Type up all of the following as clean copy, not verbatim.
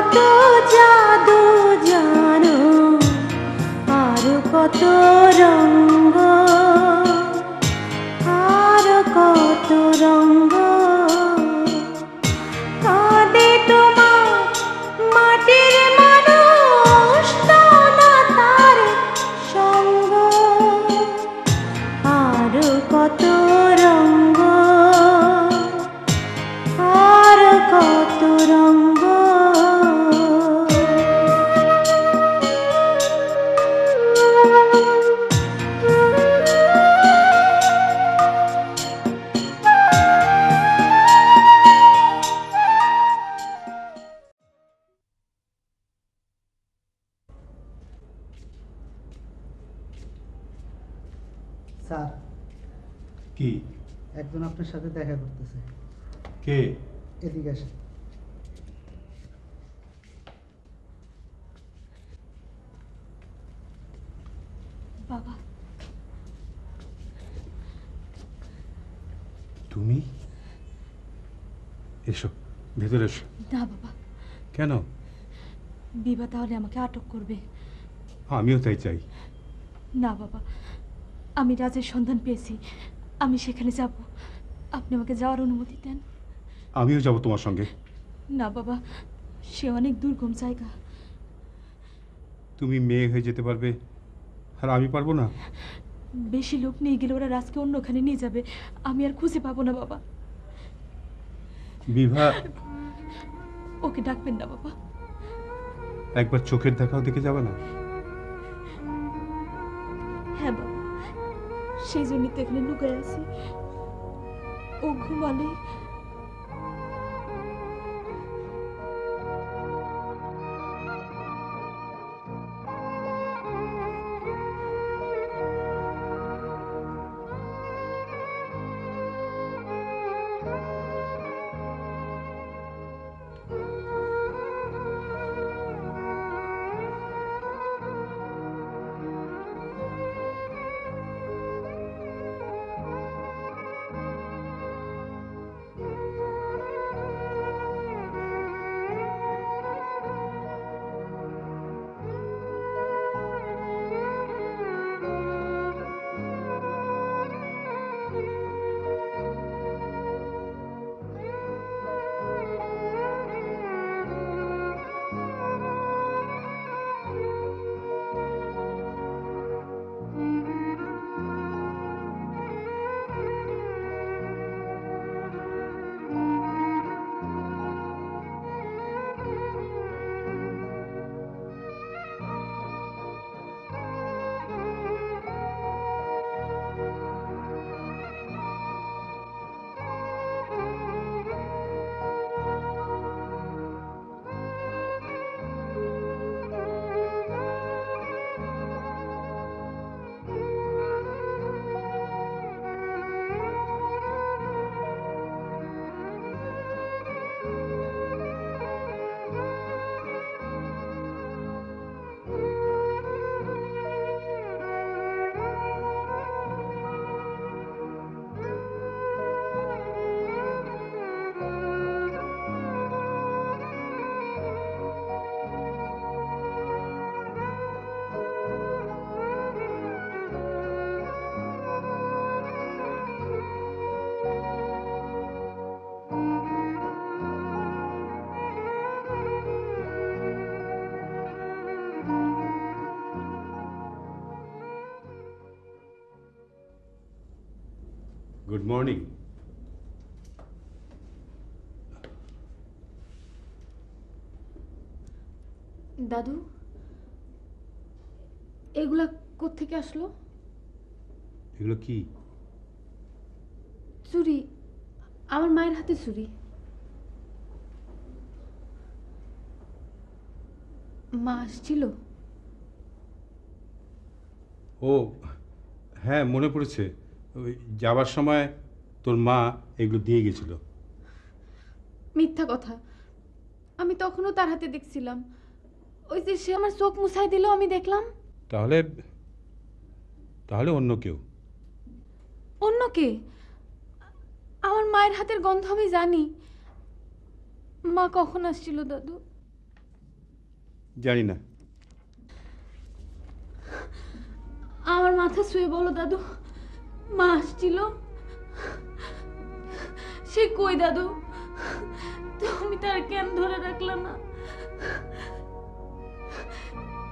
কত জাদু জানো, আরো কত রঙ্গ, আরো কত রঙ্গ। কাঁদে তোমার মাটির মানুষ, না তার সঙ্গ, আরো কত রঙ্গ, আরো কত রঙ্গ। স্যার, কি? একজন আপনার সাথে দেখা করতেছে। কে? এদিকে আসেন। বাবা, তুমি? এসো, ভেতরে এসো। না বাবা। কেন? বিভা তাহলে আমাকে আটক করবে। আমিও তাই চাই। না বাবা, আমি রাজের সন্ধান পেয়েছি, আমি সেখানে যাব। আপনি আমাকে যাওয়ার অনুমতি দেন। আমিও যাব তোমার সঙ্গে। না বাবা, সে অনেক দুর্গম জায়গা। তুমি মেয়ে হয়ে যেতে পারবে, আর আমি পারবো না? বেশি লোক নিয়ে গেলে ওরা রাজকে অন্যখানে নিয়ে যাবে, আমি আর খুঁজে পাবো না বাবা। বিভা, ওকে ডাকবেন না বাবা। একবার চোখের দেখাও দেখে যাবে না? হ্যাঁ বাবা, সেই জন্যই তো এখানে লুকায় আছি। ও ঘুমালে গুড মর্নিং। দাদু, এগুলা কোত্থেকে আসলো? এগুলো কি? চুরি, আমার মায়ের হাতে চুরি। মা আসছিল? ও হ্যাঁ, মনে পড়েছে। ওই যাবার সময় তোর মা এগুলো দিয়ে গেছিল। মিথ্যা কথা, আমি তখনও তার হাতে দেখছিলাম। ওই যে সে আমার চোখ মুছাই দিল, আমি দেখলাম। তাহলে তাহলে অন্য কেউ? অন্য কে? আমার মায়ের হাতের গন্ধ আমি জানি। মা কখন আসছিল দাদু? জানি না। আমার মাথা ছুঁয়ে বলো দাদু, মা আসছিল? সে কই দাদু? তুমি তার কেন ধরে রাখলা না?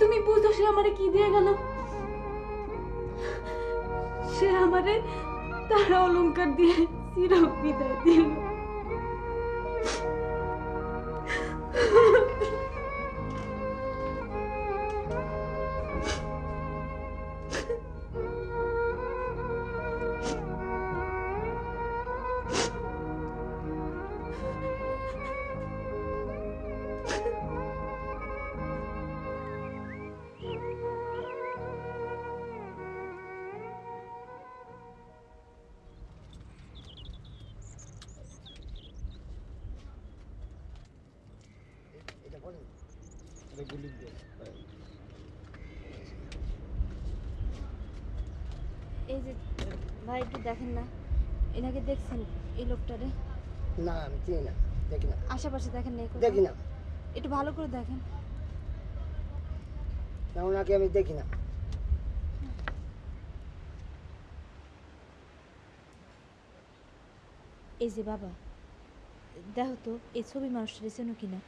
তুমি বুঝো সে আমারে কি দিয়ে গেল? সে আমারে তার অলংকার দিয়ে চির বিদায় দিল। এই যে ভাই, একটু দেখেন না, এনাকে দেখছেন? এই লোকটারে না আমি চিনি না, দেখি না, আশেপাশে দেখেন না? দেখি না, একটু ভালো করে দেখেন। না ওনাকে আমি দেখি না। এই যে বাবা, দেখো তো এই ছবি মানুষটা চেনো কিনা,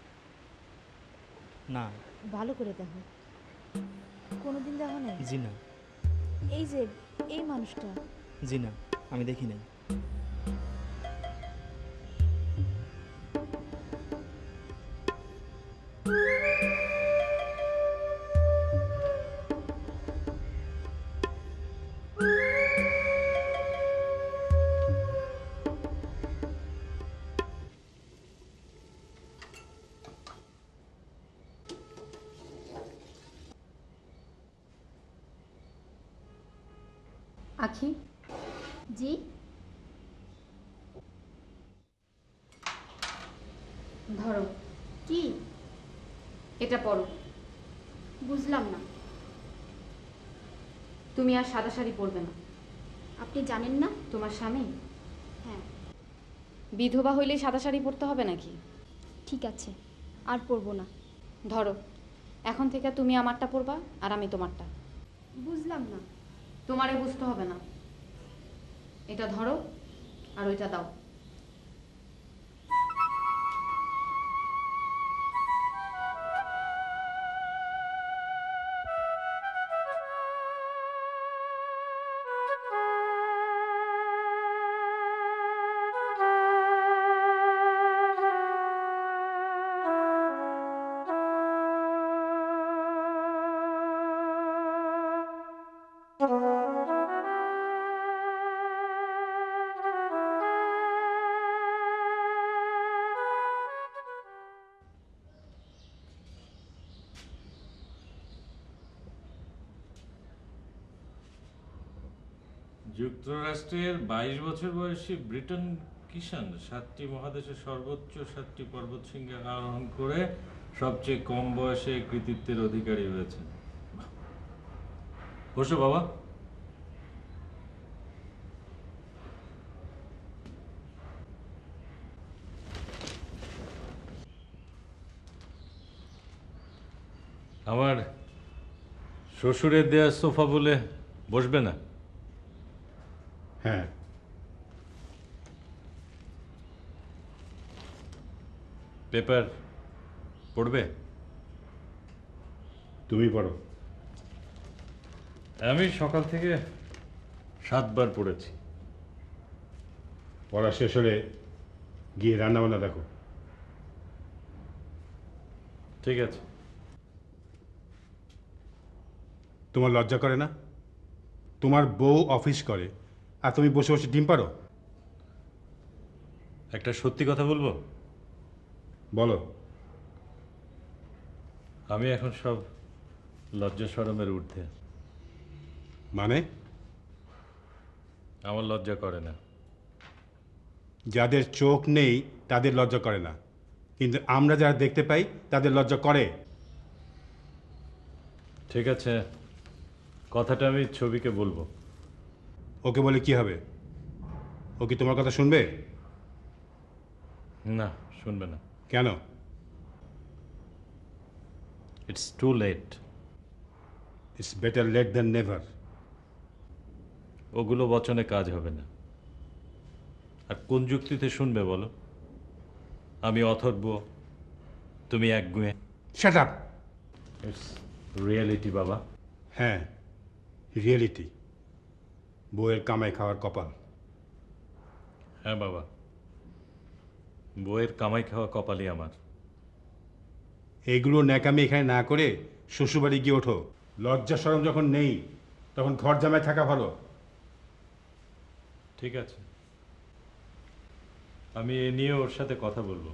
না। ভালো করে দেখো। কোনোদিন দেখো নাই? জি না। এই যে এই মানুষটা। জি না, আমি দেখি নাই। আখি, জি? ধরো কি? এটা পড়ো। বুঝলাম না। তুমি আর সাদা শাড়ি পরবে না। আপনি জানেন না? তোমার স্বামী হ্যাঁ। বিধবা হইলে সাদা শাড়ি পরতে হবে নাকি? ঠিক আছে, আর পরবো না। ধরো, এখন থেকে তুমি আমারটা পরবা আর আমি তোমারটা। বুঝলাম না। তোমারে বুঝতে হবে না। এটা ধরো আর ওইটা দাও। যুক্তরাষ্ট্রের 22 বছর বয়সী ব্রিটন কিষান 7টি মহাদেশের সর্বোচ্চ 7টি পর্বতশৃঙ্গ আরোহণ করে সবচেয়ে কম বয়সে কৃতিত্বের অধিকারী হয়েছেন। বসো বাবা। আমার শ্বশুরের দেয়া সোফা বলে বসবে না? হ্যাঁ, পেপার পড়বে? তুমি পড়ো। আমি সকাল থেকে 7 বার পড়েছি। পড়া শেষ হলে গিয়ে রান্নাবান্না দেখো। ঠিক আছে। তোমার লজ্জা করে না? তোমার বউ অফিস করে আর তুমি বসে বসে ডিম পারো? একটা সত্যি কথা বলবো? বলো। আমি এখন সব লজ্জা শরমের ঊর্ধ্বে। মানে? আমার লজ্জা করে না। যাদের চোখ নেই তাদের লজ্জা করে না, কিন্তু আমরা যারা দেখতে পাই তাদের লজ্জা করে। ঠিক আছে, কথাটা আমি ছবিকে বলবো। ওকে বলে কি হবে? ও কি তোমার কথা শুনবে? না, শুনবে না। কেন? It's too late. It's better late than never. ওগুলো বচনে কাজ হবে না। আর কোন যুক্তিতে শুনবে বলো? আমি অথর্ব, তুমি একগুঁয়ে। Shut up. ইটস রিয়েলিটি বাবা। হ্যাঁ, রিয়েলিটি। বউয়ের কামাই খাওয়ার কপাল। হ্যাঁ বাবা, বইয়ের কামাই খাওয়া কপালই আমার। এইগুলো ন্যাকামি এখানে না করে শ্বশুরবাড়ি গিয়ে ওঠো। লজ্জা শরম যখন নেই তখন ঘর জামায় থাকা ভালো। ঠিক আছে, আমি এ নিয়ে ওর সাথে কথা বলবো।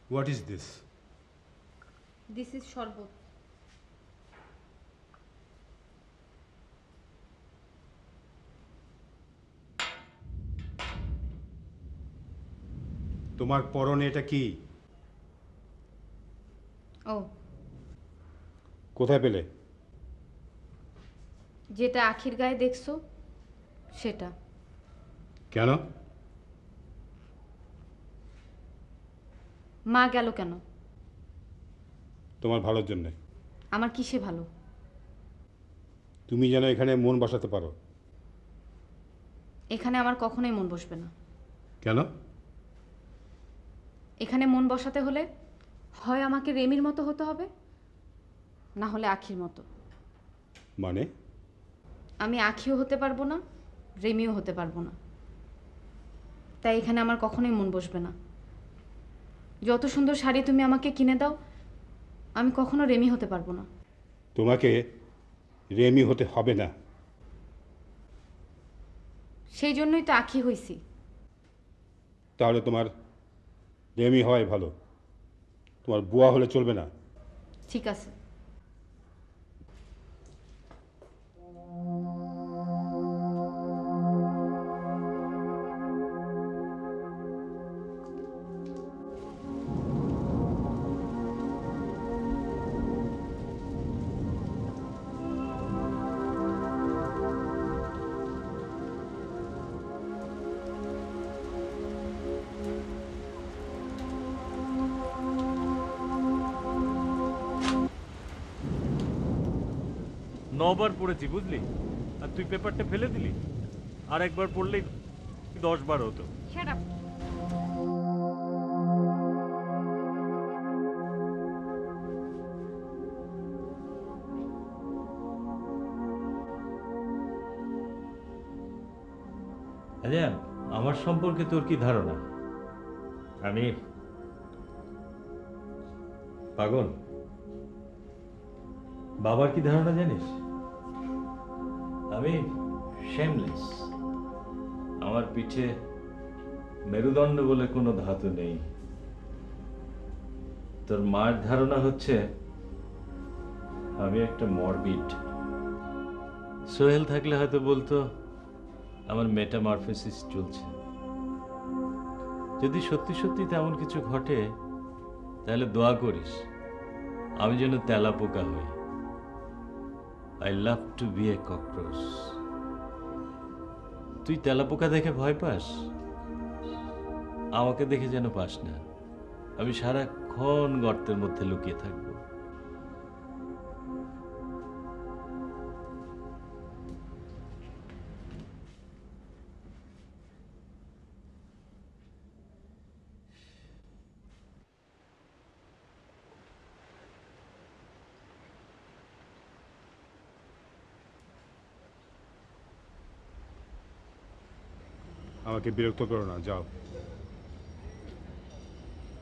What is this? This is শরবত। তোমার পরনে এটা কি? ও, কোথায় পেলে? যেটা আখির গায়ে দেখছো সেটা। কেন? মা গেল কেন? তোমার ভালোর জন্যে। আমার কিসে ভালো? তুমি যেন এখানে মন বসাতে পারো। এখানে আমার কখনোই মন বসবে না। কেন? এখানে মন বসাতে হলে হয় আমাকে রেমির মতো হতে হবে, না হলে আখির মতো। মানে? আমি আখিও হতে পারবো না, রেমিও হতে পারবো না। তাই এখানে আমার কখনোই মন বসবে না। যত সুন্দর শাড়ি তুমি আমাকে কিনে দাও, আমি কখনো রেমি হতে পারবো না। তোমাকে রেমি হতে হবে না। সেই জন্যই তো আখি হইছি। তাহলে তোমার রেমি হয় ভালো, তোমার বুয়া হলে চলবে না। ঠিক আছে। নবার পড়েছি বুঝলি, আর তুই পেপারটা ফেলে দিলি। আর একবার পড়লেই 10 বার হতো। Shut up. আচ্ছা, আমার সম্পর্কে তোর কি ধারণা? আমি পাগল? বাবার কি ধারণা জানিস? আমি শেমলেস। আমার পিঠে মেরুদণ্ড বলে কোনো ধাতু নেই। তোর মার ধারণা হচ্ছে আমি একটা মরবিড। সোহেল থাকলে হয়তো বলতো আমার মেটামরফোসিস চলছে। যদি সত্যি সত্যি তেমন কিছু ঘটে তাহলে দোয়া করিস আমি যেন তেলাপোকা হই। I love to be a cockroach. তুই তেলাপোকা দেখে ভয় পাস? আমাকে দেখে যেন পাস না। আমি সারাক্ষণ গর্তের মধ্যে লুকিয়ে থাকবো। আমাকে বিরক্ত করো না, যাও।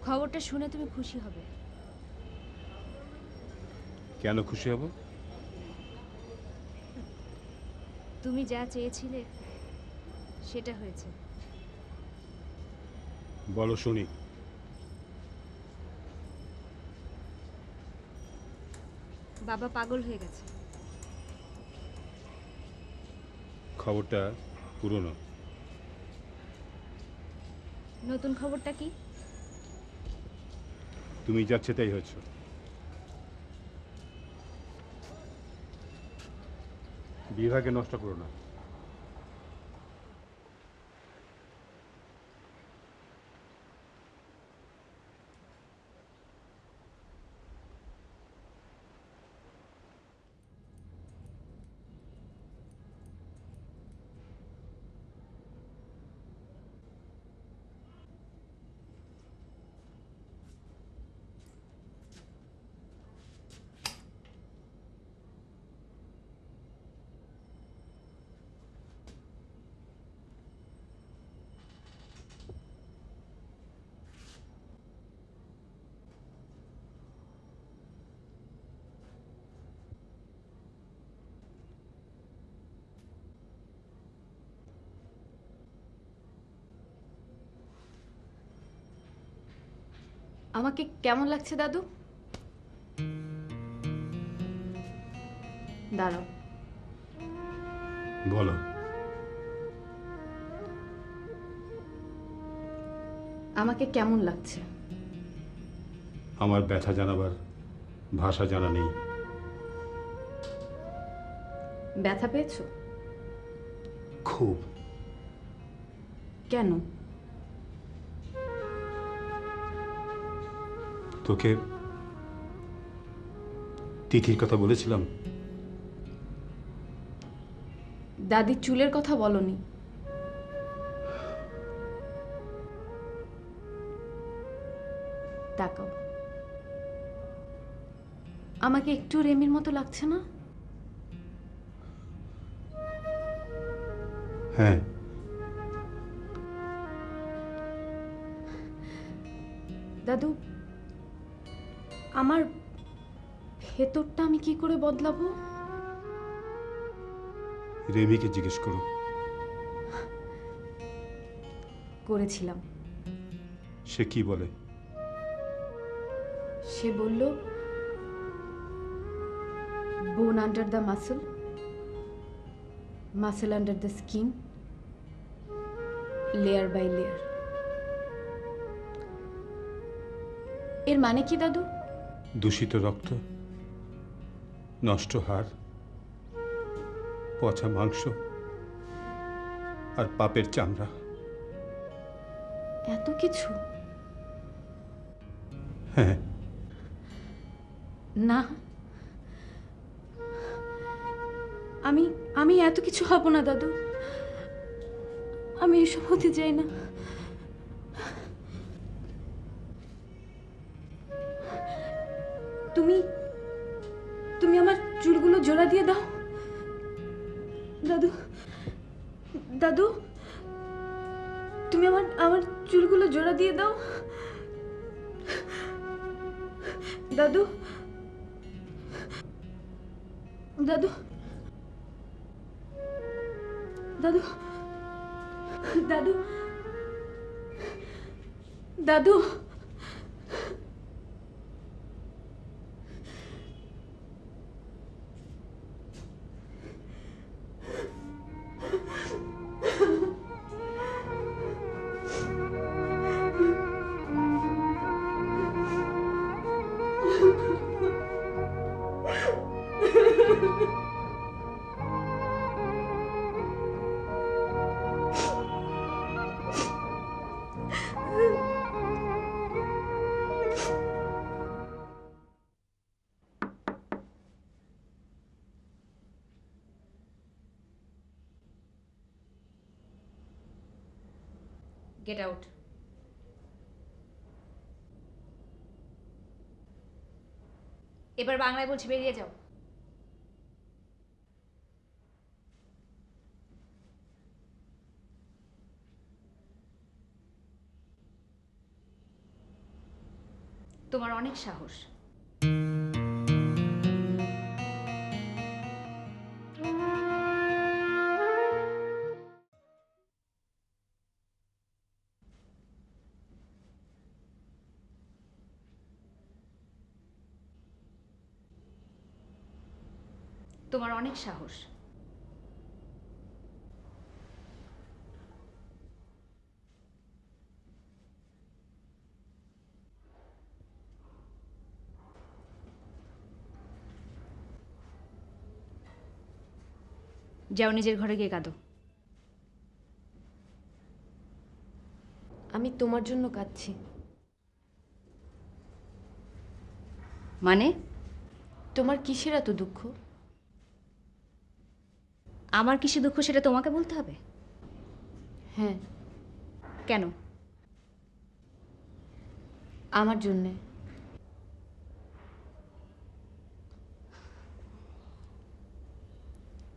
খবরটা শুনে তুমি খুশি হবে। কেন খুশি হব? তুমি যা চেয়েছিলে সেটা হয়েছে। বলো শুনি। বাবা পাগল হয়ে গেছে। খবরটা পুরনো। নতুন খবরটা কি? তুমি যাচ্ছে তাই হয়েছ। বিভাগে নষ্ট করো না। আমাকে কেমন লাগছে দাদু? দাঁড়াও। বলো। আমাকে কেমন লাগছে? আমার ব্যথা জানাবার ভাষা জানা নেই। ব্যথা পেয়েছো? খুব। কেন? তোকে তিথির কথা বলেছিলাম। দাদির চুলের কথা বলনি। তাকাও। আমাকে একটু রেমির মতো লাগছে না? হ্যাঁ। দাদু, আমার ভেতরটা আমি কি করে বদলাবো? রেমিকে জিজ্ঞেস করো। করেছিলাম। সে কি বলে? সে বলল, bone under the muscle, muscle under the skin, layer by layer. এর মানে কি দাদু? দূষিত রক্ত, নষ্ট হাড়, পচা মাংস আর পাপের চামড়া। এত কিছু? হ্যাঁ। না, আমি আমি এত কিছু হব না দাদু। আমি এসব হতে চাই না। তুমি তুমি আমার চুলগুলো জোড়া দিয়ে দাও দাদু। দাদু, তুমি আমার আমার চুলগুলো জোড়া দিয়ে দাও দাদু। দাদু, দাদু, দাদু, দাদু। Get out. এবার বাংলায় বলছি, বেরিয়ে যাও। তোমার অনেক সাহস। তোমার অনেক সাহস। যাও নিজের ঘরে গিয়ে কাঁদো। আমি তোমার জন্য কাঁদছি। মানে? তোমার কিসের এত দুঃখ? আমার কিসে দুঃখ সেটা তোমাকে বলতে হবে? হ্যাঁ, কেন? আমার জন্যে।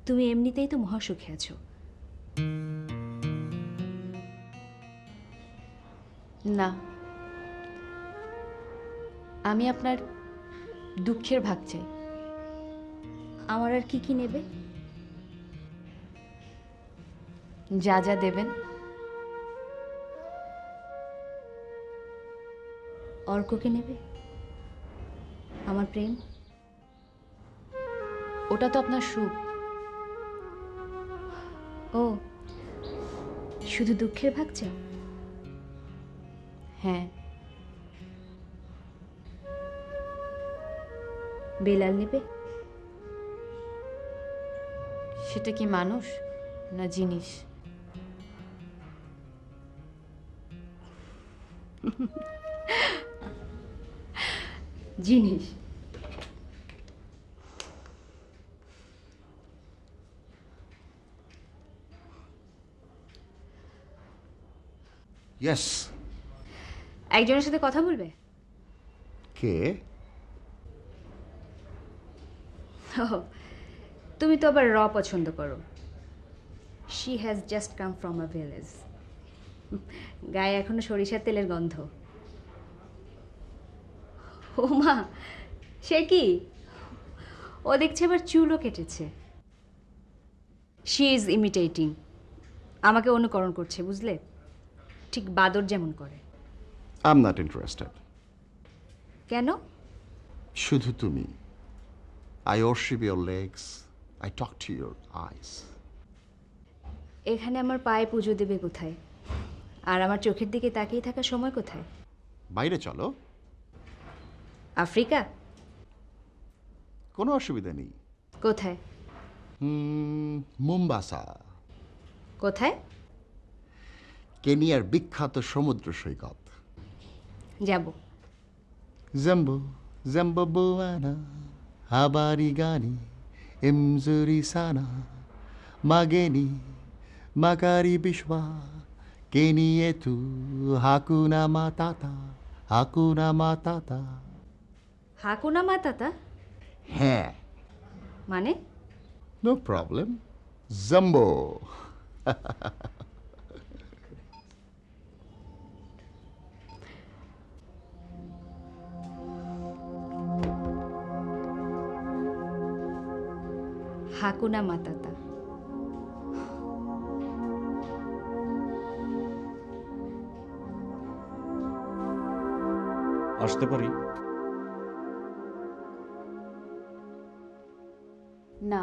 তুমি এমনিতেই তো মহাসুখে আছো। না, আমি আপনার দুঃখের ভাগ চাই। আমার আর কি কি নেবে? যা যা দেবেন। অর্ককে নেবে? আমার প্রেম? ওটা তো আপনার সুখ। ও, শুধু দুঃখের ভাগ চাও? হ্যাঁ। বেলাল নেবে? সেটা কি মানুষ না জিনিস? জিনিস। ইয়েস। একজনের সাথে কথা বলবে? কে? ওহ, তুমি তো আবার র পছন্দ করো। She has just come from a village. গায়ে এখনো সরিষার তেলের গন্ধ। ও মা, সে কি? ও দেখছে আবার চুলও কেটেছে। She is imitating. আমাকে অনুকরণ করছে, বুঝলে? ঠিক বাদর যেমন করে। I am not interested. কেন? শুধু তুমি। I worship your legs. I talk to your eyes. এখানে আমার পায়ে পুজো দেবে কোথায়? আর আমার চোখের দিকে তাকিয়ে থাকার সময় কোথায়? বাইরে চলো, আফ্রিকা? কোনো অসুবিধা নেই। কোথায়? মোম্বাসা, কোথায়? কেনিয়ার বিখ্যাত সমুদ্র সৈকত। যাব। জাম্বো জাম্বো বোয়ানা হাবারি গানি এমজুরি সানা মাগেনি মাকারি বিশবা কেনিয়ে তু হাকুনা মাতাতা হাকুনা মাতাতা। হাকুনা মাতাতা? হ্যাঁ। মানে? No problem. জাম্বো। হাকুনা মাতাতা। আসতে পারি? না।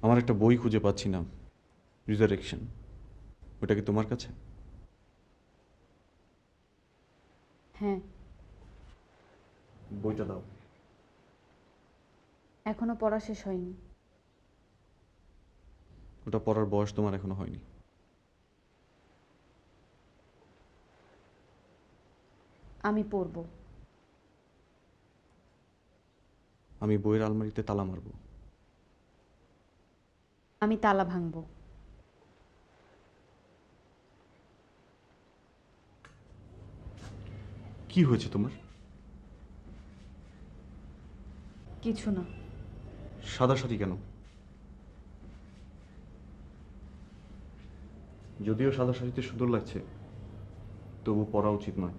আমার একটা বই খুঁজে পাচ্ছি না, রিজারেকশন। ওটা কি তোমার কাছে? হ্যাঁ। বইটা দাও। এখনো পড়া শেষ হয়নি। ওটা পড়ার বয়স তোমার এখনো হয়নি। আমি পড়ব। আমি বইয়ের আলমারিতে তালা মারব। আমি তালা ভাঙব। কি হয়েছে তোমার? কিছু না। সাদা শাড়ি কেন? যদিও সাদা শাড়িতে সুন্দর লাগছে, তবু পরা উচিত নয়।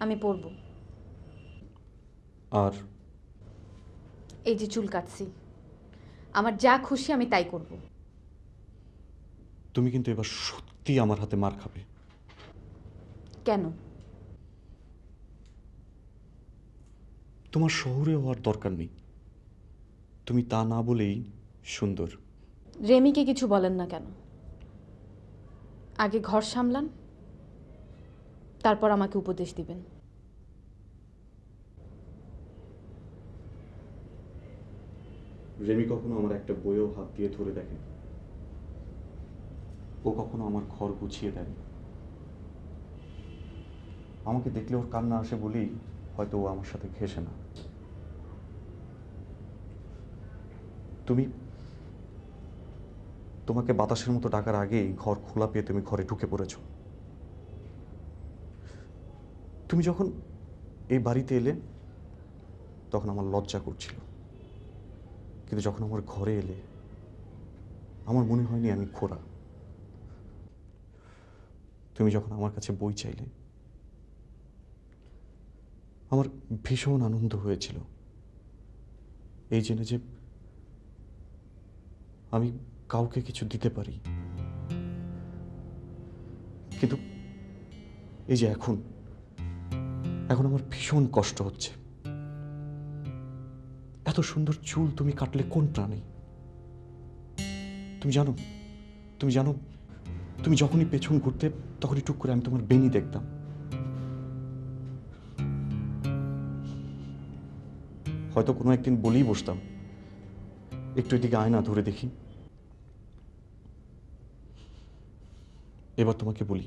আমি পড়ব। আর এই যে চুল কাটছি, আমার যা খুশি আমি তাই করব। তুমি কিন্তু এবার সত্যি আমার হাতে মার খাবে। কেন? তোমার শহরে হওয়ার দরকার নেই। তুমি তা না বলেই সুন্দর। রেমিকে কিছু বলেন না কেন? আগে ঘর সামলান, তারপর আমাকে উপদেশ দিবেন। রেমি কখনো আমার একটা বইও হাত দিয়ে ধরে দেখে, ও কখনো আমার ঘর গুছিয়ে দেয়নি। আমাকে দেখলে ওর কান্না আসে বলেই হয়তো ও আমার সাথে ঘেঁষে না। তোমাকে বাতাসের মতো ডাকার আগেই ঘর খোলা পেয়ে তুমি ঘরে ঢুকে পড়েছ। তুমি যখন এই বাড়িতে এলে তখন আমার লজ্জা করছিল, কিন্তু যখন আমার ঘরে এলে আমার মনে হয়নি আমি খোড়া। তুমি যখন আমার কাছে বই চাইলে আমার ভীষণ আনন্দ হয়েছিল, এই জেনে যে আমি কাউকে কিছু দিতে পারি। কিন্তু এই যে এখন আমার ভীষণ কষ্ট হচ্ছে। এত সুন্দর চুল তুমি কাটলে কোন প্রাণে? তুমি জানো তুমি যখনই পেছন ঘুরতে তখনই টুক করে আমি তোমার বেনি দেখতাম। হয়তো কোনো একদিন বলেই বসতাম, একটু এদিকে আয়না ধরে দেখি। এবার তোমাকে বলি,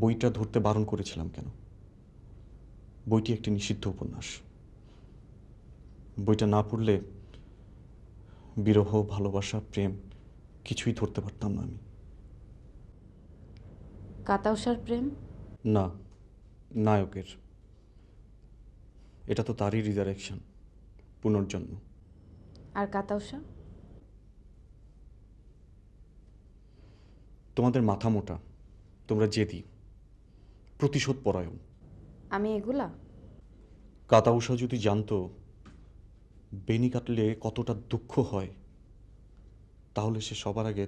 বইটা ধরতে বারণ করেছিলাম কেন? বইটি একটি নিষিদ্ধ উপন্যাস। বইটা না পড়লে বিরহ, ভালোবাসা, প্রেম কিছুই ধরতে পারতাম না আমি। কাতাউসার প্রেম? না, নায়কের। এটা তো তারই রিজারেকশন, পুনর্জন্ম। আর কাতাউসা? তোমাদের মাথা মোটা, তোমরা জেদি, প্রতিশোধ পরায়ণ। আমি এগুলা? কাতাউসা যদি জানতো বেনি কাটলে কতটা দুঃখ হয়, তাহলে সে সবার আগে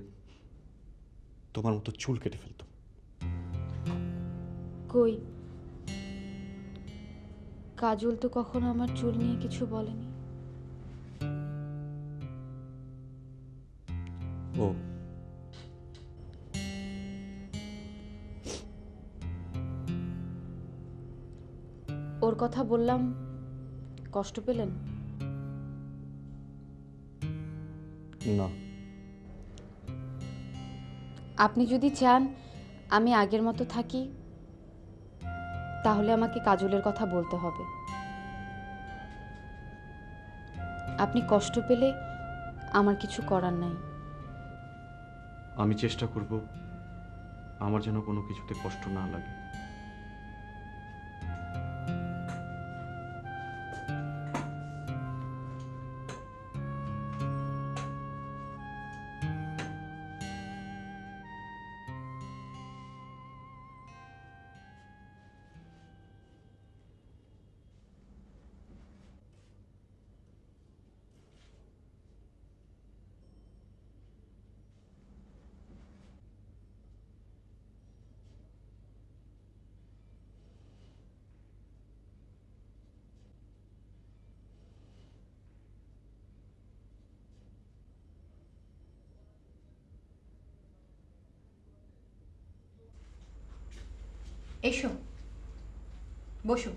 তোমার মতো চুল কেটে ফেলত। কই, কাজল তো কখনো আমার চুল নিয়ে কিছু বলেনি। ও, ওর কথা বললাম, কষ্ট পেলেন? না। আপনি যদি চান আমি আগের মতো থাকি, তাহলে আমাকে কাজলের কথা বলতে হবে। আপনি কষ্ট পেলে আমার কিছু করার নাই। আমি চেষ্টা করব আমার যেন কোনো কিছুতে কষ্ট না লাগে। এসো, বসো।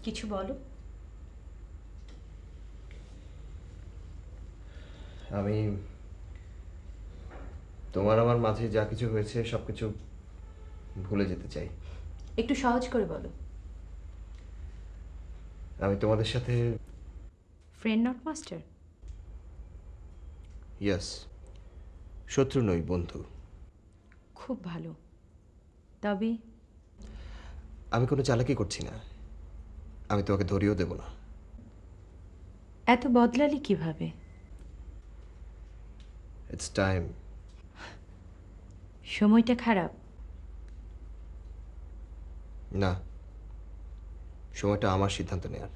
কিছু বলো। আমি তোমার আমার মাঝে যা কিছু হয়েছে সব কিছু ভুলে যেতে চাই। একটু সহজ করে বলো। আমি তোমাদের সাথে ফ্রেন্ড নট মাস্টার? ইয়েস, শত্রু নই, বন্ধু। খুব ভালো। তবে আমি কোনো চালাকি করছি না, আমি তোমাকে ধরিয়েও দেব না। এত বদলালি কিভাবে? It's time. সময়টা খারাপ? না, সময়টা আমার সিদ্ধান্ত নেয়ার,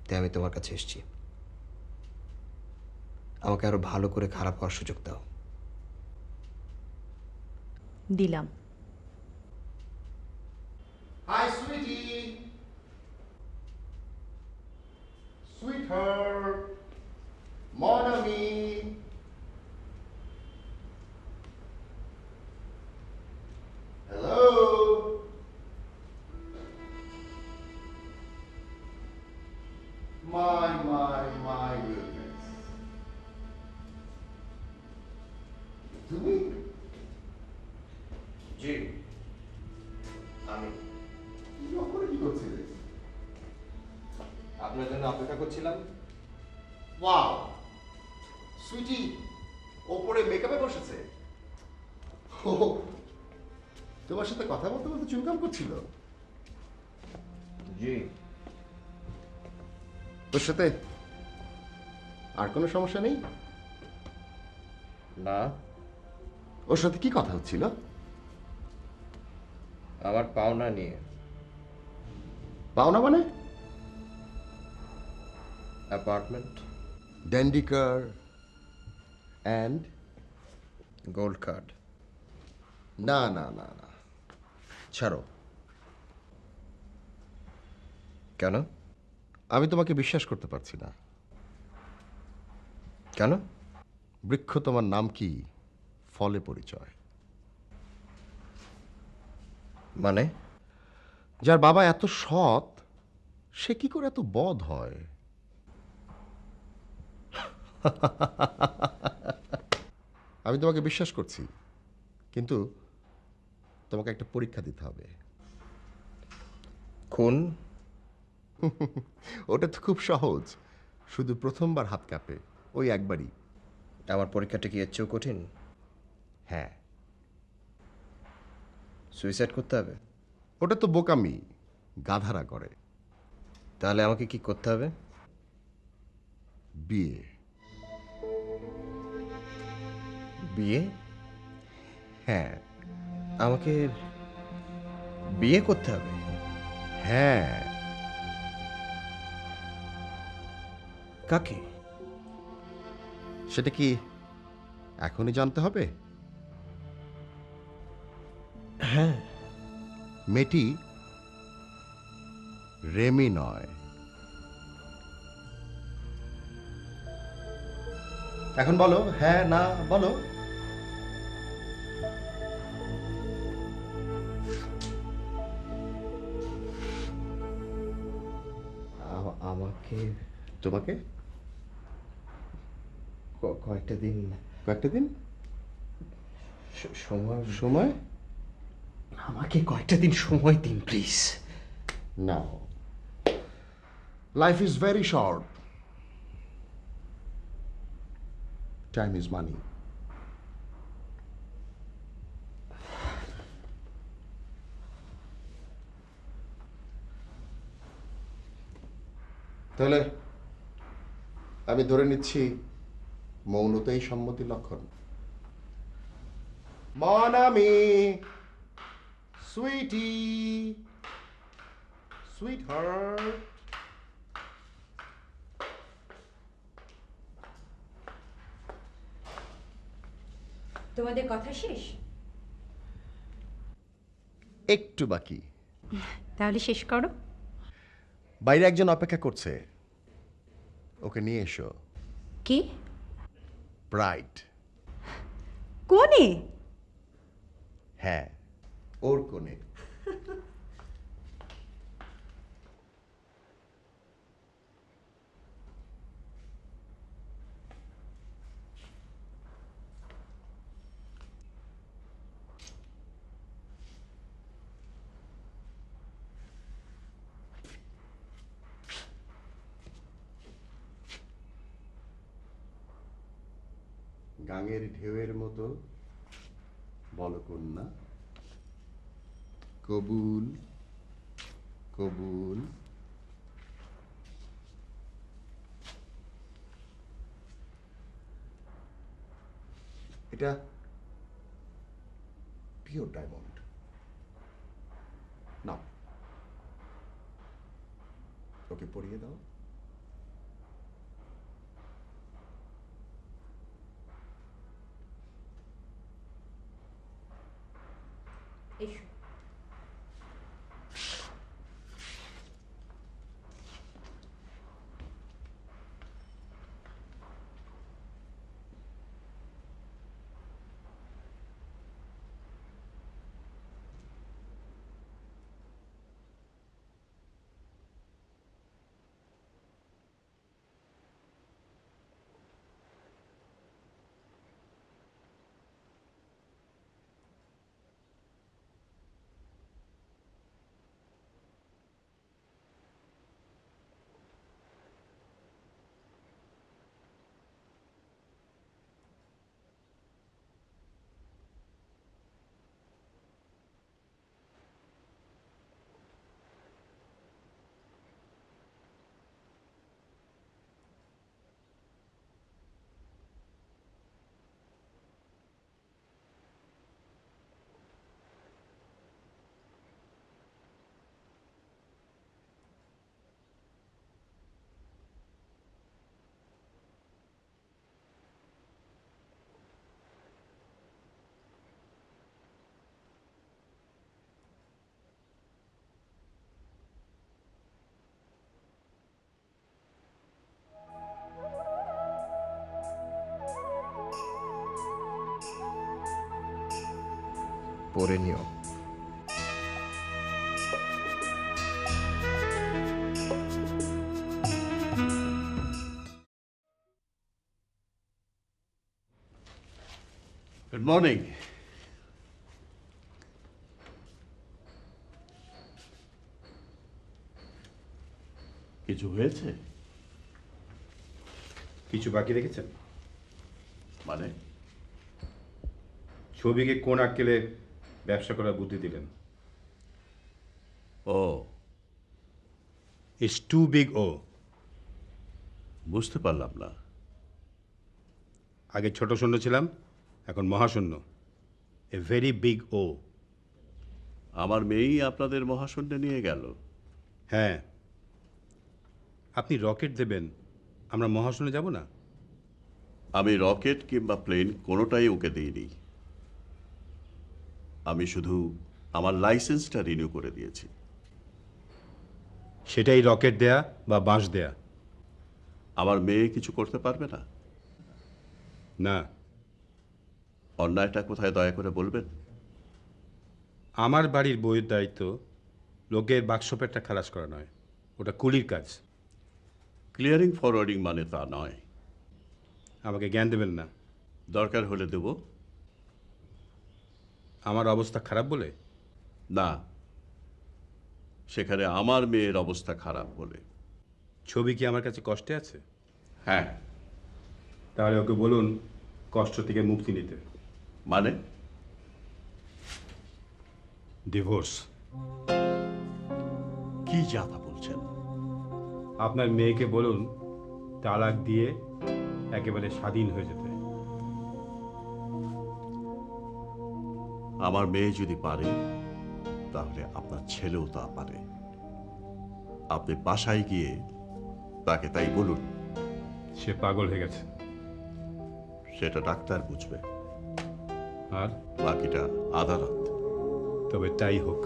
তাই আমি তোমার কাছে এসেছি। আমাকে আরো ভালো করে খারাপ হওয়ার সুযোগ দাও। দিলাম। Hi, sweetie. Sweetheart. Mon ami. Hello. My goodness. তুমি? জি আমি তুমি ওপরে কি করছিলে? আপনার জন্য অপেক্ষা করছিলাম। ওয়াও, সুইটি ওপরে মেকআপে বসেছে। ও, তোমার সাথে কথা বলতে বলতে চুমকাম করছিল। জি তোর সাথে আর কোনো সমস্যা নেই? না, ওর সাথে কি কথা হচ্ছিল? আমার পাওনা নিয়ে। পাওনা মানে? অ্যাপার্টমেন্ট, ড্যান্ডিকার অ্যান্ড গোল্ড কার্ড। না না না না, ছাড়ো। কেন? আমি তোমাকে বিশ্বাস করতে পারছি না। কেন? বৃক্ষ তোমার নাম কি, ফলে পরিচয়। মানে? যার বাবা এত সৎ, সে কি করে এত বদ হয়? আমি তোমাকে বিশ্বাস করছি, কিন্তু তোমাকে একটা পরীক্ষা দিতে হবে। কোন? ওটা তো খুব সহজ, শুধু প্রথমবার হাত কাঁপে, ওই একবারই। আমার পরীক্ষাটা কি এর চেয়েও কঠিন? হ্যাঁ। সুইসাইড করতে হবে? ওটা তো বোকামি, গাধারা করে। তাহলে আমাকে কি করতে হবে? বিয়ে। বিয়ে? হ্যাঁ। আমাকে বিয়ে করতে হবে? হ্যাঁ। কাকে? সেটা কি এখনই জানতে হবে? হ্যাঁ। মেয়েটি রেমি নয়। এখন বলো, হ্যাঁ না বলো। আমাকে তোমাকে কয়েকটা দিন কয়েকটা দিন সময় সময় আমাকে কয়েকটা দিন সময় দিন please. Now, life is very short, time is money. তাহলে আমি ধরে নিচ্ছি মৌনতাই সম্মতির লক্ষণ। মন আমি সুইটি, সুইট হার্ট। তোমাদের কথা শেষ? একটু বাকি। তাহলে শেষ করো। বাইরে একজন অপেক্ষা করছে, ওকে নিয়ে এসো। কি? ব্রাইট। কোনে? হ্যাঁ, ওর কোণে। গাঙের ঢেউয়ের মতো বল কন্যা, কবুল কবুল। এটা পিওর ডায়মন্ড। নাও, ওকে পরিয়ে দাও। এসো। পরে নিও। Good morning. কিছু হয়েছে? কিছু বাকি রেখেছেন? মানে? ছবিকে কোন আক্কেলে ব্যবসা করার বুদ্ধি দিলেন? ও, ইটস টু বিগ ও। বুঝতে পারলাম না। আগে ছোট শূন্য ছিলাম, এখন মহাশূন্য। A very big O. আমার মেয়েই আপনাদের মহাশূন্যে নিয়ে গেল। হ্যাঁ, আপনি রকেট দেবেন, আমরা মহাশূন্যে যাব না? আমি রকেট কিংবা প্লেন কোনোটাই ওকে দিইনি। আমি শুধু আমার লাইসেন্সটা রিনিউ করে দিয়েছি। সেটাই রকেট দেয়া বা বাঁশ দেয়া? আমার মেয়ে কিছু করতে পারবে না? না। অন্যায়টা কোথায় দয়া করে বলবেন? আমার বাড়ির বইয়ের দায়িত্ব লোকের বাক্সপেটটা খালাস করা নয়, ওটা কুলির কাজ। ক্লিয়ারিং ফরওয়ার্ডিং মানে তা নয়। আমাকে জ্ঞান দেবেন না। দরকার হলে দেব। আমার অবস্থা খারাপ বলে? না, সেখানে আমার মেয়ের অবস্থা খারাপ বলে। ছবি কি আমার কাছে কষ্টে আছে? হ্যাঁ। তাহলে ওকে বলুন কষ্ট থেকে মুক্তি নিতে। মানে? ডিভোর্স। কি যাতা বলছেন? আপনার মেয়েকে বলুন তালাক দিয়ে একেবারে স্বাধীন হয়ে যেতে। আমার মেয়ে যদি পারে তাহলে আপনার ছেলেও তা পারে। আপনি বাসায় গিয়ে তাকে তাই বলুন। সে পাগল হয়ে গেছে। সেটা ডাক্তার বুঝবে, আর বাকিটা আদালত। তবে তাই হোক।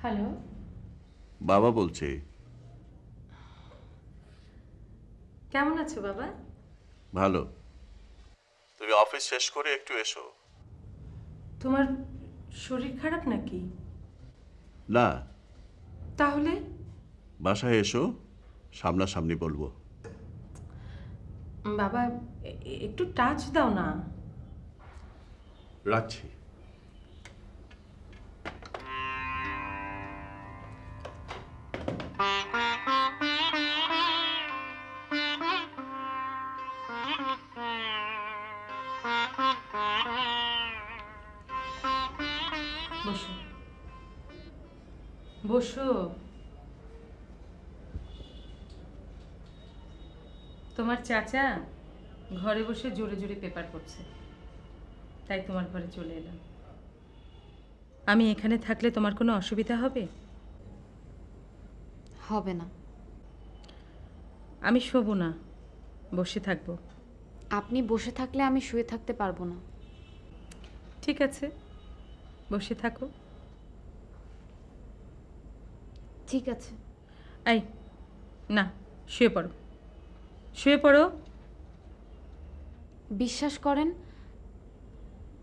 হ্যালো, বাবা বলছে। কেমন আছো বাবা? ভালো। তুমি অফিস শেষ করে একটু এসো। তোমার শরীর খারাপ নাকি? না, তাহলে বাসায় এসো, সামনাসামনি বলবো। বাবা একটু টাচ দাও না। রাখছি। বসো বসো। তোমার চাচা ঘরে বসে জোরে জোরে পেপার পড়ছে, তাই তোমার ঘরে চলে এলাম। আমি এখানে থাকলে তোমার কোনো অসুবিধা হবে? হবে না। আমি শোবো না, বসে থাকবো। আপনি বসে থাকলে আমি শুয়ে থাকতে পারবো না। ঠিক আছে, বসে থাকো। ঠিক আছে। এই না, শুয়ে পড়ো, শুয়ে পড়ো। বিশ্বাস করেন,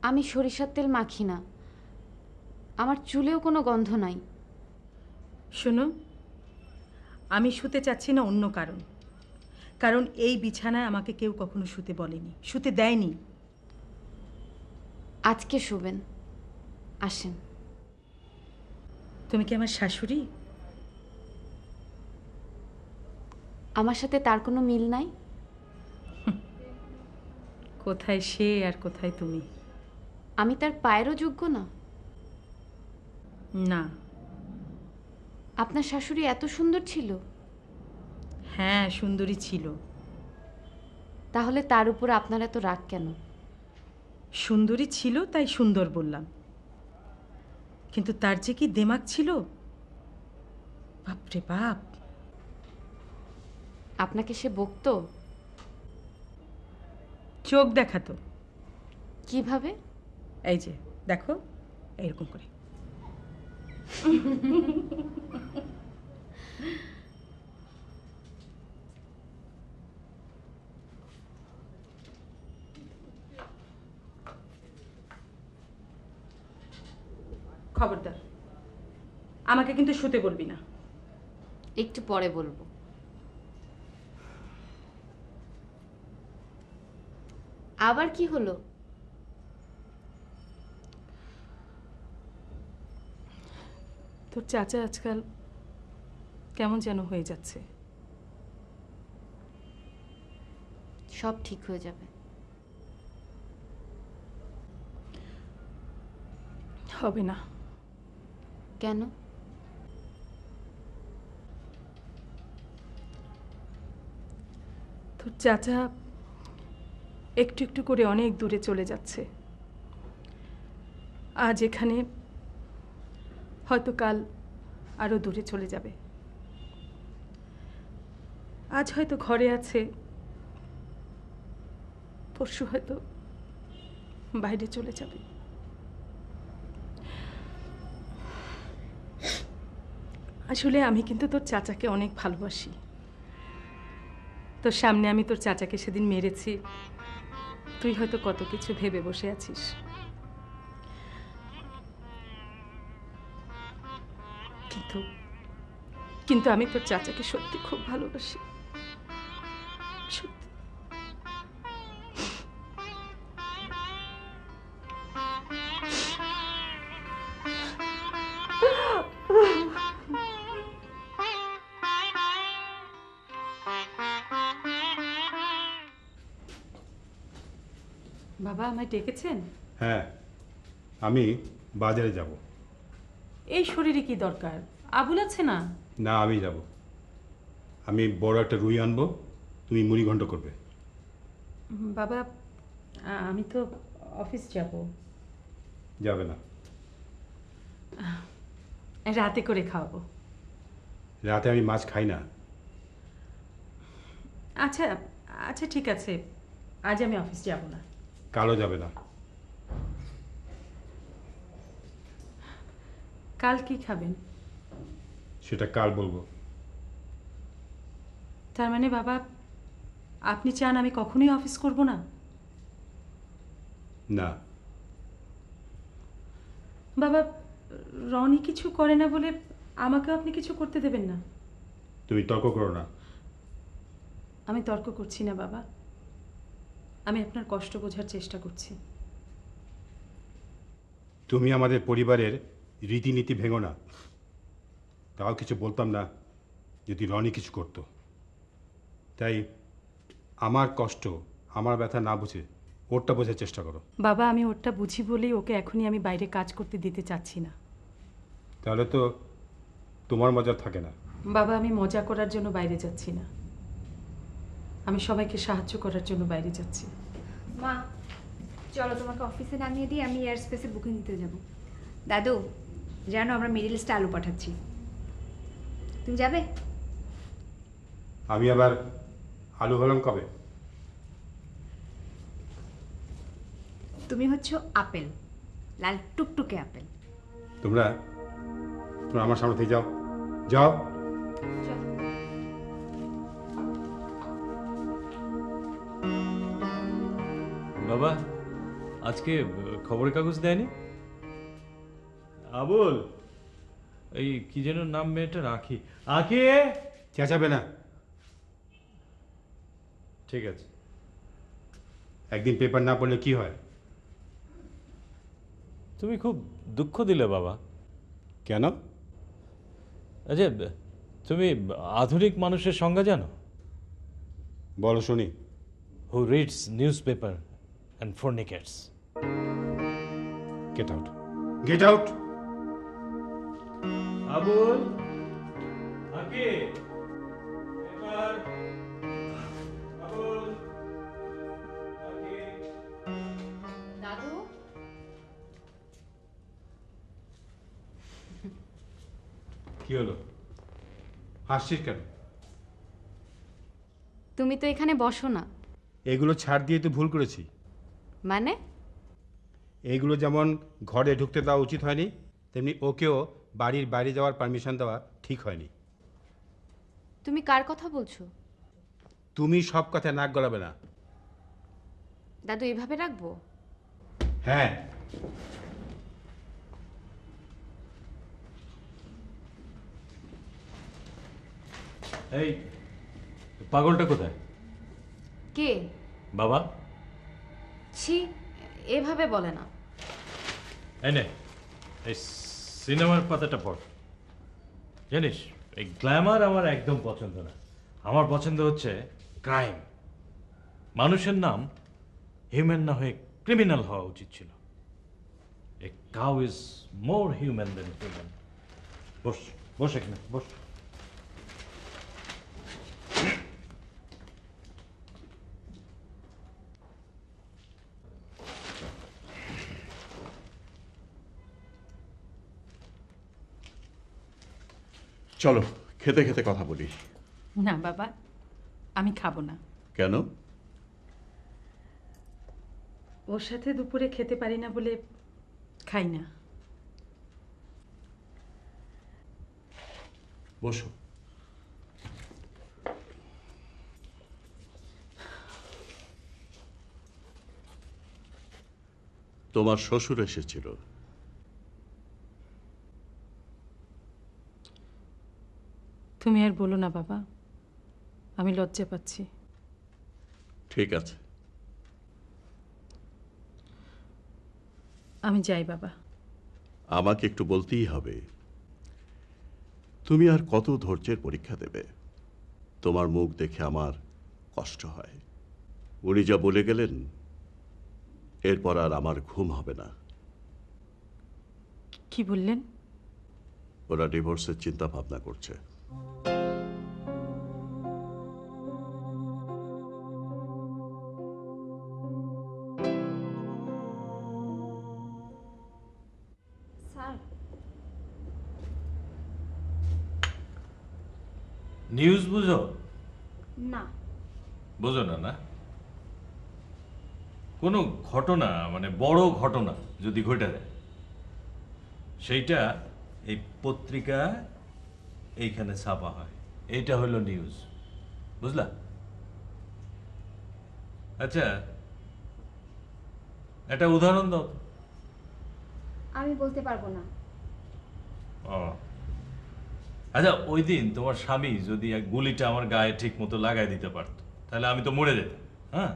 আমি সরিষার তেল মাখি না, আমার চুলেও কোনো গন্ধ নাই। শোনো, আমি শুতে চাচ্ছি না অন্য কারণ, কারণ এই বিছানায় আমাকে কেউ কখনো শুতে বলেনি, শুতে দেয়নি। আজকে শুবেন, আসেন। তুমি কি আমার শাশুড়ি? আমার সাথে তার কোনো মিল নাই। কোথায় সে আর কোথায় তুমি? আমি তার পায়েরও যোগ্য না। না। আপনার শাশুড়ি এত সুন্দর ছিল? হ্যাঁ, সুন্দরী ছিল। তাহলে তার উপর আপনার এত রাগ কেন? সুন্দরী ছিল তাই সুন্দর বললাম, কিন্তু তার যে কি দেমাগ ছিল, বাপরে বাপ। আপনাকে সে বকতো? চোখ দেখাতো। কিভাবে? এই যে দেখো, এইরকম করে। খবরদার, আমাকে কিন্তু শুতে বলবি না। একটু পরে বলবো। আবার কি হলো? তোর চাচা আজকাল কেমন যেন হয়ে যাচ্ছে। সব ঠিক হয়ে যাবে। হবে না। কেন? তোর চাচা একটু একটু করে অনেক দূরে চলে যাচ্ছে। আজ এখানে, হয়তো কাল আরো দূরে চলে যাবে। আজ হয়তো ঘরে আছে, পরশু হয়তো বাইরে চলে যাবে। আসলে আমি কিন্তু তোর চাচাকে অনেক ভালোবাসি। তোর সামনে আমি তোর চাচাকে সেদিন মেরেছি, তুই হয়তো কত কিছু ভেবে বসে আছিস। কিন্তু কিন্তু আমি তোর চাচাকে সত্যি খুব ভালোবাসি, সত্যি। বাবা, আমায় ডেকেছেন? হ্যাঁ, আমি বাজারে যাব। এই শরীরে কি দরকার? আবুল আছে না? না, আমি যাব। আমি বড় একটা রুই আনবো, তুমি মুড়ি ঘন্ট করবে। বাবা, আমি তো অফিস যাব। যাবে না? রাতে করে খাওয়াবো। রাতে আমি মাছ খাই না। আচ্ছা আচ্ছা, ঠিক আছে, আজ আমি অফিস যাব না। কালও যাবে না। কাল কি খাবেন? সেটা কাল বলবো। তার মানে বাবা, আপনি চান আমি কখনোই অফিস করব না? না। বাবা, রনি কিছু করে না বলে আমাকেও আপনি কিছু করতে দেবেন না? তুমি তর্ক করো না। আমি তর্ক করছি না বাবা, আমি আপনার কষ্ট বোঝার চেষ্টা করছি। তুমি আমাদের পরিবারের রীতিনীতি ভেঙো না। তাও কিছু বলতাম না যদি রনি কিছু করতো। তাই আমার কষ্ট, আমার ব্যথা না বুঝে ওরটা বোঝার চেষ্টা করো। বাবা, আমি ওরটা বুঝি বলেই ওকে এখনই আমি বাইরে কাজ করতে দিতে চাচ্ছি না। তাহলে তো তোমার মজা থাকে না। বাবা, আমি মজা করার জন্য বাইরে যাচ্ছি না, আমি সবাইকে সাহায্য করার জন্য বাইরে যাচ্ছি। মা, চলো তোমাকে অফিসে নামিয়ে দিয়ে আমি এয়ার স্পেসে বুকিং দিতে যাব। দাদু, জানো আমরা মিডল ইস্টে আলু পাঠাচ্ছি, তুমি যাবে? আমি আবার আলু হলাম কবে? তুমি হচ্ছ আপেল, লাল টুকটুকে আপেল। তোমরা তোমরা আমার সামনে থেকে যাও, যাও। বাবা, আজকে খবরের কাগজ দেয়নি? আবুল, এই কি যেন নাম মেয়েটার, আঁখি। আঁখি, চেঁচাবে না। ঠিক আছে। একদিন পেপার না পড়লে কি হয়? তুমি খুব দুঃখ দিলে বাবা। কেন? আচ্ছা, তুমি আধুনিক মানুষের সংজ্ঞা জানো? বলো শুনি। Who reads newspaper and fornicates. Get out. Get out! Abul, আঁকি, পেপার, আবুল, আঁকি। দাদু, কি হলো? হাসছিস কেন? তুমি তো এখানে বসো না। এগুলো ছাড় দিয়ে তো ভুল করেছি। মানে? এইগুলো যেমন ঘরে ঢুকতে দেওয়া উচিত হয়নি, তেমনি ওকেও বাড়ির বাইরে যাওয়ার পারমিশন দেওয়া ঠিক হয়নি। তুমি কার কথা বলছো? তুমি সব কথায় নাক গলাবে না। দাদু এভাবে রাখবো? হ্যাঁ। এই পাগলটা কোথায়? কে? বাবা। ছি, এভাবে বলে না। এই নে, এই সিনেমার পাতাটা পড়। জানিস, এই গ্ল্যামার আমার একদম পছন্দ না। আমার পছন্দ হচ্ছে ক্রাইম। মানুষের নাম হিউম্যান না হয়ে ক্রিমিনাল হওয়া উচিত ছিল। A cow is more human than human. Boss, boss এখানে, বস। চলো খেতে খেতে কথা বলি। না বাবা, আমি খাবো না। কেন? ওর সাথে দুপুরে খেতে পারি না বলে খাই না। বসো। তোমার শ্বশুর এসেছিল। তুমি আর বলো না বাবা, আমি লজ্জা পাচ্ছি। ঠিক আছে, আমি যাই বাবা। আমাকে একটু বলতেই হবে, তুমি আর কত ধৈর্যের পরীক্ষা দেবে? তোমার মুখ দেখে আমার কষ্ট হয়। উনি যা বলে গেলেন, এরপর আর আমার ঘুম হবে না। কি বললেন? ওরা ডিভোর্সের চিন্তা ভাবনা করছে। স্যার, নিউজ বুঝো? না। বোঝো না? না, কোনো ঘটনা মানে বড় ঘটনা যদি ঘটে যায়, সেইটা এই পত্রিকা এইখানে ছাপা হয়। এইটা হলো নিউজ, বুঝলা? আচ্ছা, একটা উদাহরণ দাও তো। আমি বলতে পারবো না। ও আচ্ছা, ওই দিন তোমার স্বামী যদি এক গুলিটা আমার গায়ে ঠিক মতো লাগাই দিতে পারতো, তাহলে আমি তো মরে যেতাম। হ্যাঁ,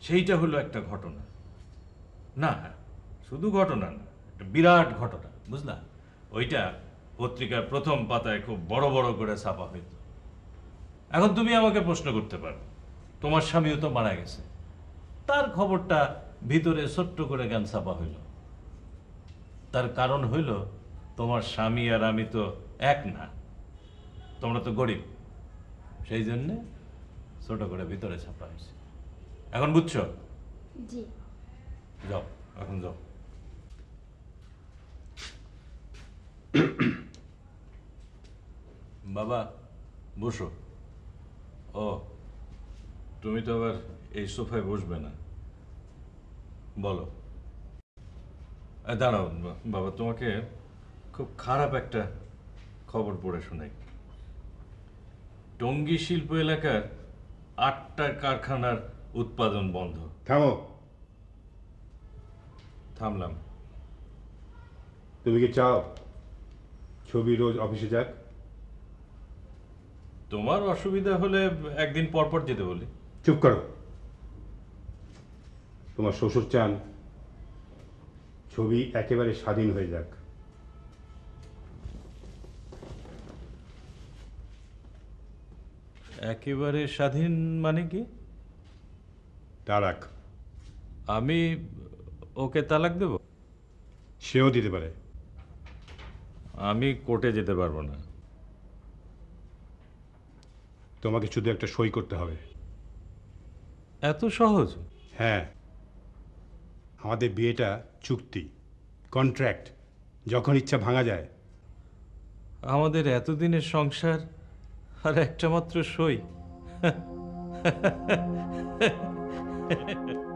সেইটা হলো একটা ঘটনা। না, শুধু ঘটনা না, একটা বিরাট ঘটনা, বুঝলা? ওইটা পত্রিকার প্রথম পাতায় খুব বড় বড় করে ছাপা হইত। এখন তুমি আমাকে প্রশ্ন করতে পারো, তোমার স্বামীও তো মারা গেছে, তার খবরটা ভিতরে ছোট্ট করে গান ছাপা হইল। তার কারণ হইল, তোমার স্বামী আর আমি তো এক না, তোমরা তো গরিব, সেই জন্যে ছোট করে ভিতরে ছাপা হয়েছে। এখন বুঝছো? জি। যাও, এখন যাও। বাবা বসো। ও, তুমি তো আবার এই সোফায় বসবে না, বলো। দাঁড়াও বাবা, তোমাকে খুব খারাপ একটা খবর পড়ে শোনাই। টঙ্গী শিল্প এলাকার 8টা কারখানার উৎপাদন বন্ধ। থামো। থামলাম। তুমি কি চাও ছবি রোজ অফিসে যাক? তোমার অসুবিধা হলে একদিন পর পর যেতে বলি। চুপ করো। তোমার শ্বশুর চান ছবি একেবারে স্বাধীন হয়ে যাক। একেবারে স্বাধীন মানে কি? তালাক। আমি ওকে তালাক দেব? সেও দিতে পারে। আমি কোর্টে যেতে পারবো না। তোমাকে শুধু একটা সই করতে হবে। এত সহজ? হ্যাঁ, আমাদের বিয়েটা চুক্তি, কন্ট্রাক্ট, যখন ইচ্ছা ভাঙা যায়। আমাদের এতদিনের সংসার আর একটা মাত্র সই।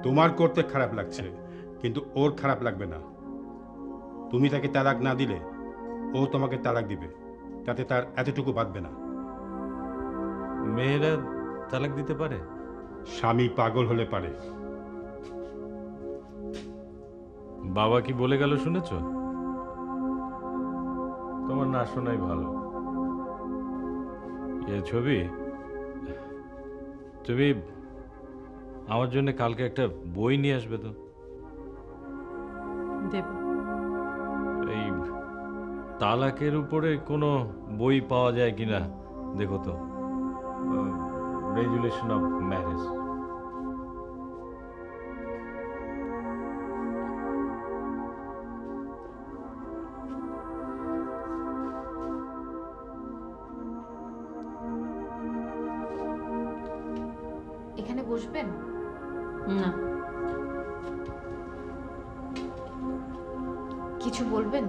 তোমার করতে খারাপ লাগছে, কিন্তু ওর খারাপ লাগবে না। তুমি তাকে তালাক না দিলে ও তোমাকে তালাক দিবে, তাতে তার এতটুকু বাঁধবে না। মেয়েরা তালাক দিতে পারে? স্বামী পাগল হলে পারে। বাবা কি বলে গেল শুনেছ? তোমার না শোনাই ভালো। এ ছবি, তুমি আমার জন্য কালকে একটা বই নিয়ে আসবে তো? দেব। এই তালাকের উপরে কোনো বই পাওয়া যায় কিনা দেখো তো। Resolution of marriage. এখানে বসবেন? না, কিছু বলবেন?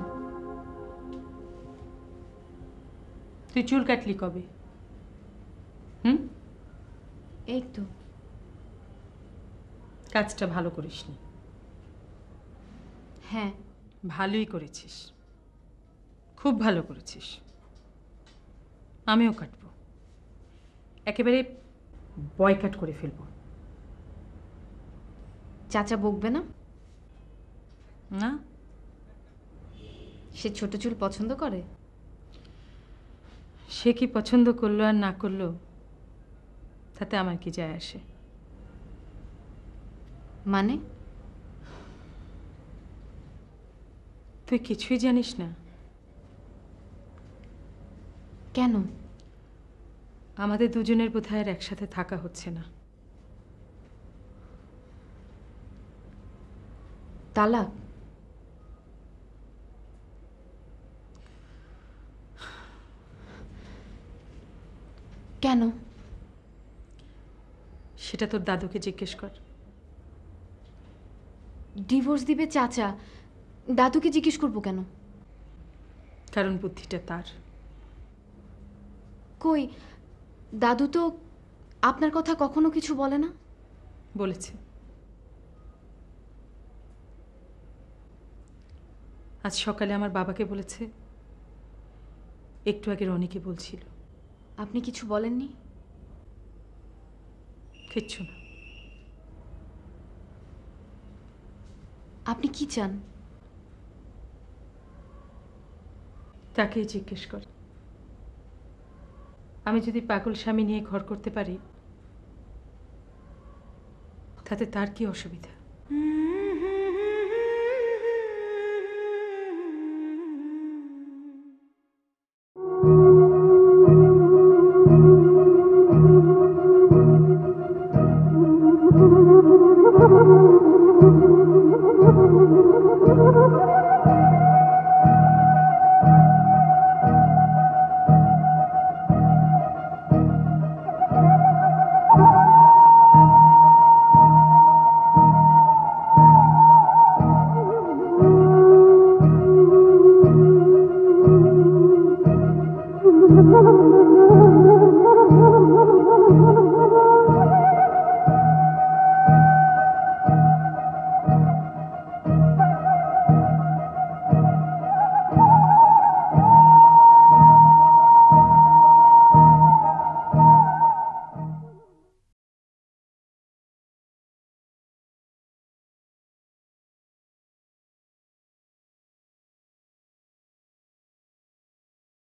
তুই চুল কাটলি কবে? এই তো। কাজটা ভালো করিসনি। হ্যাঁ, ভালোই করেছিস, খুব ভালো করেছিস। আমিও কাটবো, একেবারে বয়কাট করে ফেলবো। চাচা বকবে না? না, সে ছোট চুল পছন্দ করে। সে কি পছন্দ করলো আর না করলো তাতে আমার কি যায় আসে? মানে? তুই কিছুই জানিস না? কেন? আমাদের দুজনের বোধহয় আর একসাথে থাকা হচ্ছে না। তালাক? কেন? সেটা তোর দাদুকে জিজ্ঞেস কর। ডিভোর্স দিবে চাচা, দাদুকে জিজ্ঞেস করবো কেন? কারণ বুদ্ধিটা তার। কই, দাদু তো আপনার কথা কখনো কিছু বলে না। বলেছে। আজ সকালে আমার বাবাকে বলেছে, একটু আগে রনিকে বলছিল। আপনি কিছু বলেননি? কিচ্ছু না। আপনি কি চান? তাকেই জিজ্ঞেস কর। আমি যদি পাগল স্বামী নিয়ে ঘর করতে পারি তাতে তার কি অসুবিধা?